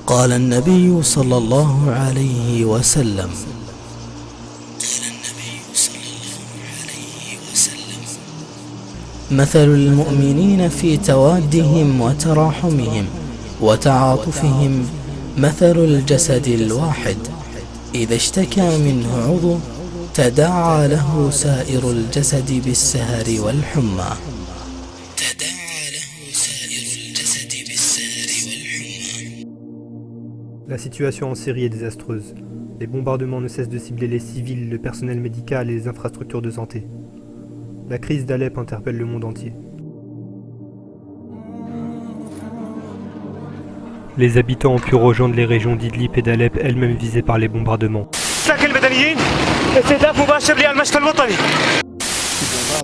قال النبي صلى الله عليه وسلم مثل المؤمنين في توادهم وتراحمهم وتعاطفهم مثل الجسد الواحد إذا اشتكى منه عضو تداعى له سائر الجسد بالسهر والحمى. La situation en Syrie est désastreuse. Les bombardements ne cessent de cibler les civils, le personnel médical et les infrastructures de santé. La crise d'Alep interpelle le monde entier. Les habitants ont pu rejoindre les régions d'Idlib et d'Alep, elles-mêmes visées par les bombardements.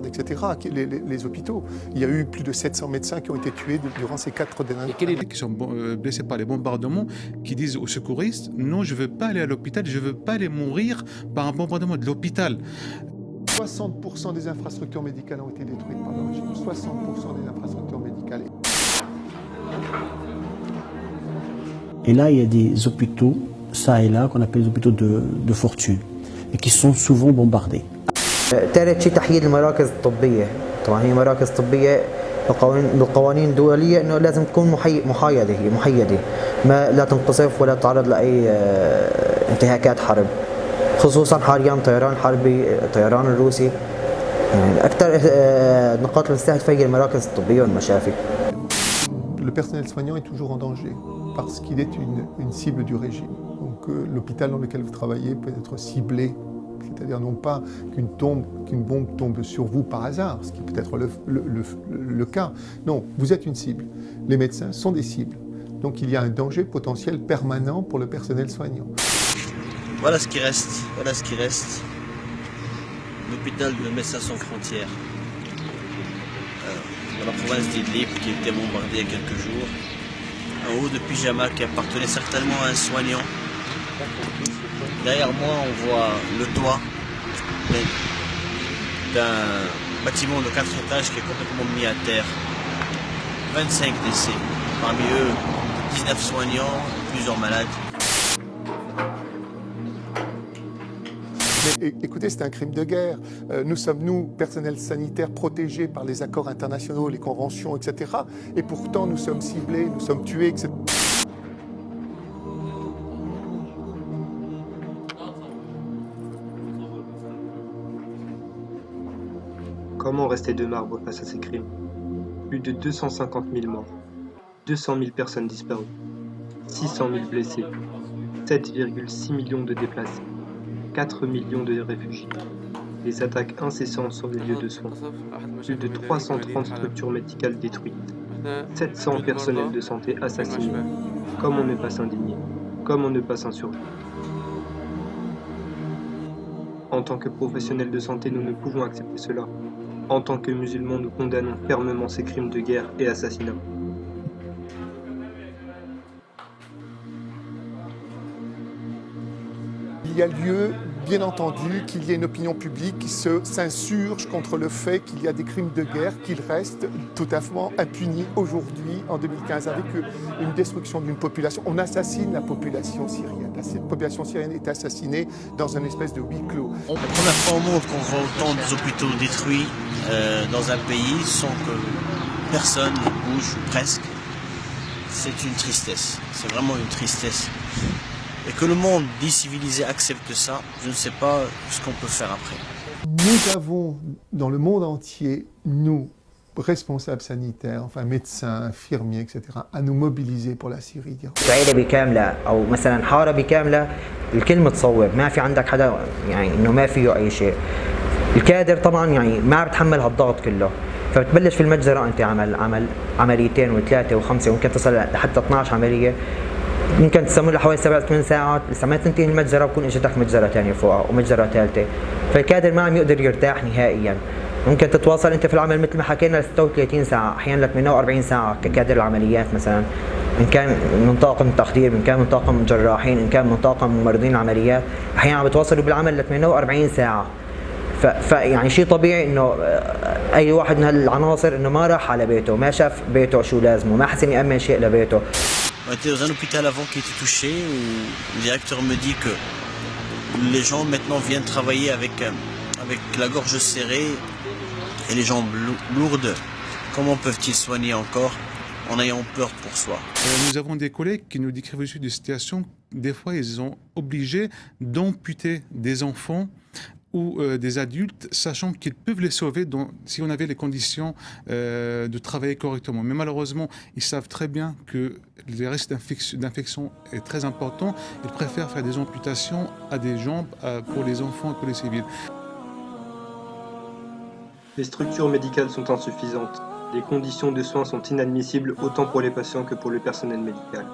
Etc. Les hôpitaux. Il y a eu plus de 700 médecins qui ont été tués durant ces 4 dernières années. Qui sont blessés par les bombardements, qui disent aux secouristes, non, je ne veux pas aller à l'hôpital, je ne veux pas aller mourir par un bombardement de l'hôpital. 60% des infrastructures médicales ont été détruites par le régime. 60% des infrastructures médicales. Et là, il y a des hôpitaux, ça et là, qu'on appelle des hôpitaux de fortune, et qui sont souvent bombardés. ثالث شيء تحييد المراكز الطبية. طبعا هي مراكز طبية بالقوانين الدولية انه لازم تكون محيدة ما لا تنقصف ولا تتعرض لأي انتهاكات حرب، خصوصا حاليا طيران حربي الطيران الروسي، يعني أكثر نقاط المستهدفة هي المراكز الطبية والمشافي. Le personnel soignant est toujours en danger parce qu'il est une cible du régime. Donc l'hôpital dans lequel vous travaillez peut être ciblé. C'est-à-dire non pas qu'une bombe tombe sur vous par hasard, ce qui peut être le cas. Non, vous êtes une cible. Les médecins sont des cibles. Donc il y a un danger potentiel permanent pour le personnel soignant. Voilà ce qui reste. Voilà ce qui reste. L'hôpital de Médecins sans frontières. Dans la province d'Idlib qui a été bombardée il y a quelques jours. Un haut de pyjama qui appartenait certainement à un soignant. Derrière moi, on voit le toit d'un bâtiment de 4 étages qui est complètement mis à terre. 25 décès, parmi eux 19 soignants, plusieurs malades. Mais écoutez, c'est un crime de guerre. Nous sommes, personnel sanitaire, protégés par les accords internationaux, les conventions, etc. Et pourtant, nous sommes ciblés, nous sommes tués, etc. Comment rester de marbre face à ces crimes? Plus de 250 000 morts, 200 000 personnes disparues, 600 000 blessés, 7,6 millions de déplacés, 4 millions de réfugiés, des attaques incessantes sur les lieux de soins, plus de 330 structures médicales détruites, 700 personnels de santé assassinés. Comment ne pas s'indigner? Comment ne pas s'insurger? En tant que professionnels de santé, nous ne pouvons accepter cela. En tant que musulmans, nous condamnons fermement ces crimes de guerre et assassinats. Il y a lieu, bien entendu, qu'il y ait une opinion publique qui s'insurge contre le fait qu'il y a des crimes de guerre, qu'ils restent tout à fait impunis aujourd'hui, en 2015, avec une destruction d'une population. On assassine la population syrienne. La population syrienne est assassinée dans une espèce de huis clos. La première fois au monde qu'on voit autant d'hôpitaux détruits dans un pays sans que personne ne bouge, ou presque. C'est une tristesse. C'est vraiment une tristesse. Et que le monde dit civilisé accepte ça, je ne sais pas ce qu'on peut faire après. Nous avons, dans le monde entier, nous, responsables sanitaires, enfin médecins, infirmiers, etc., à nous mobiliser pour la Syrie. عائلة بكاملة أو مثلا حارة بكاملة الكل متصوب، ما في عندك حدا يعني إنه ما فيه أي شيء. الكادر طبعا يعني ما بتحمل هالضغط كله، فبتبلش في المجزرة أنت عمل عمليتين وثلاثة وخمسة وممكن تصل لحتى 12 عملية. ممكن تستمر لحوالي 7-8 ساعات، لسه ما تنتهي المجزرة بكون اجتك مجزرة ثانية فوقها ومجزرة ثالثة، فالكادر ما عم يقدر يرتاح نهائيا. ممكن تتواصل انت في العمل مثل ما حكينا ل 36 ساعة، احيانا ل 48 ساعة ككادر العمليات مثلا، ان كان من طاقم التخدير، ان كان من طاقم جراحين، ان كان من طاقم ممرضين العمليات، احيانا عم بتواصلوا بالعمل ل 48 ساعة. فيعني شيء طبيعي انه اي واحد من هالعناصر انه ما راح على بيته، ما شاف بيته شو لازمه، ما حسن يأمن شيء لبيته. On était dans un hôpital avant qui était touché, où le directeur me dit que les gens maintenant viennent travailler avec la gorge serrée et les jambes lourdes. Comment peuvent-ils soigner encore en ayant peur pour soi? Nous avons des collègues qui nous décrivent aussi des situations, des fois ils sont obligés d'amputer des enfants ou des adultes, sachant qu'ils peuvent les sauver si on avait les conditions de travailler correctement. Mais malheureusement, ils savent très bien que le risque d'infection est très important. Ils préfèrent faire des amputations à des jambes pour les enfants et pour les civils. Les structures médicales sont insuffisantes. Les conditions de soins sont inadmissibles autant pour les patients que pour le personnel médical.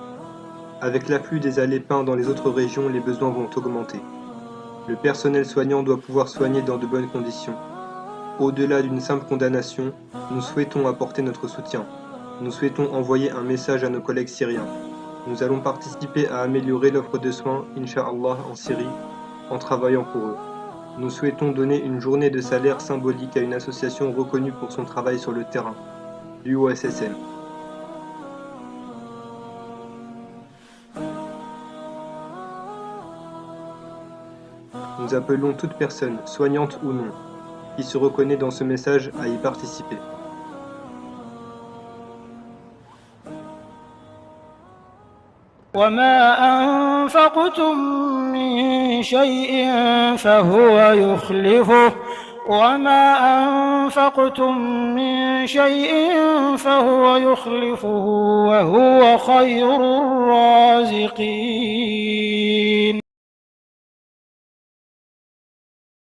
Avec l'afflux des allées peints dans les autres régions, les besoins vont augmenter. Le personnel soignant doit pouvoir soigner dans de bonnes conditions. Au-delà d'une simple condamnation, nous souhaitons apporter notre soutien. Nous souhaitons envoyer un message à nos collègues syriens. Nous allons participer à améliorer l'offre de soins, Inch'Allah, en Syrie, en travaillant pour eux. Nous souhaitons donner une journée de salaire symbolique à une association reconnue pour son travail sur le terrain, l'UOSSM. Nous appelons toute personne, soignante ou non, qui se reconnaît dans ce message à y participer. وما أنفقتم من شيء فهو يخلفه وما أنفقتم من شيء فهو يخلفه وهو خير الرازقين